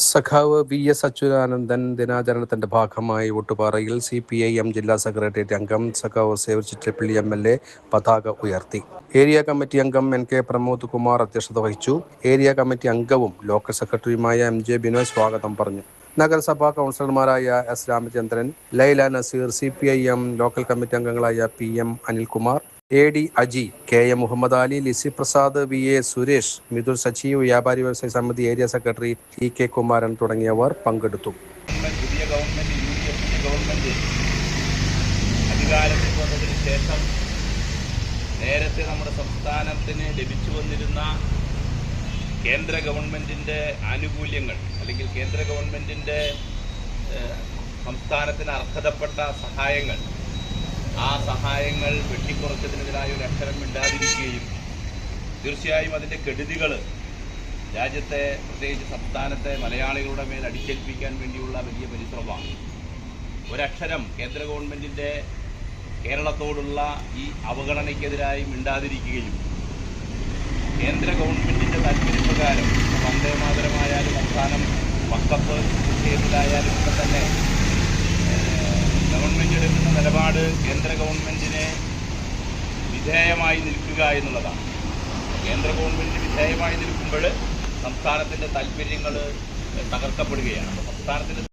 സഖാവ് വി.എസ്. അച്യുതാനന്ദൻ ദിനാചരണത്തിന്റെ ഭാഗമായി ഒട്ടുപാറയിൽ CPIM ജില്ലാ സെക്രട്ടേറിയറ്റ് അംഗം സഖാവ് സേവ്യർ ചിറ്റിലപ്പള്ളി MLA പതാക ഉയർത്തി. ഏരിയ കമ്മിറ്റി അംഗം NK പ്രമോദ് കുമാർ അധ്യക്ഷത വഹിച്ചു. ഏരിയ കമ്മിറ്റി അംഗവും ലോക്കൽ സെക്രട്ടറിയുമായ MJ ബിനോയ് സ്വാഗതം പറഞ്ഞു. നഗരസഭാ കൗൺസിലർമാരായ S. Ramachandran, Laila Nazeer, CPIM local committee അംഗങ്ങളായ PM Anilkumar, AD Aji, KM Muhammad Ali, Lizy Prasad, VA Suresh, Mithun Sajeev, വ്യാപാരി വ്യവസായ സമിതി ഏരിയ സെക്രട്ടറി EK കുമാരൻ തുടങ്ങിയവർ പങ്കെടുത്തു. പുതിയ ഗവൺമെന്റ് ഗവൺമെന്റ് അധികാരത്തിൽ വന്നതിന് ശേഷം നേരത്തെ നമ്മുടെ സംസ്ഥാനത്തിന് ലഭിച്ചു വന്നിരുന്ന കേന്ദ്ര ഗവൺമെന്റിന്റെ ആനുകൂല്യങ്ങൾ അല്ലെങ്കിൽ കേന്ദ്ര ഗവൺമെന്റിന്റെ സംസ്ഥാനത്തിന് അർഹതപ്പെട്ട സഹായങ്ങൾ, ആ സഹായങ്ങൾ വെട്ടിക്കുറച്ചതിനെതിരായ ഒരു അക്ഷരം മിണ്ടാതിരിക്കുകയും തീർച്ചയായും അതിൻ്റെ കെടുതികൾ രാജ്യത്തെ പ്രത്യേകിച്ച് സംസ്ഥാനത്തെ മലയാളികളുടെ മേൽ അടിച്ചേൽപ്പിക്കാൻ വേണ്ടിയുള്ള വലിയ പരിശ്രമമാണ്. ഒരക്ഷരം കേന്ദ്ര ഗവൺമെൻറ്റിൻ്റെ കേരളത്തോടുള്ള ഈ അവഗണനയ്ക്കെതിരായി മിണ്ടാതിരിക്കുകയും കേന്ദ്ര ഗവൺമെൻറ്റിൻ്റെ താല്പര്യപ്രകാരം വന്ദേമാതരമായാലും അവസാനം വഖഫ് വിഷയത്തിലായാലും ഒക്കെ തന്നെ ഗവൺമെൻറ് എടുക്കുന്ന നിലപാട് കേന്ദ്ര ഗവൺമെൻറ്റിന് വിധേയമായി നിൽക്കുക എന്നുള്ളതാണ്. കേന്ദ്ര ഗവൺമെൻറ്റിന് വിധേയമായി നിൽക്കുമ്പോൾ സംസ്ഥാനത്തിൻ്റെ താല്പര്യങ്ങൾ തകർക്കപ്പെടുകയാണ്. അപ്പോൾ സംസ്ഥാനത്തിൻ്റെ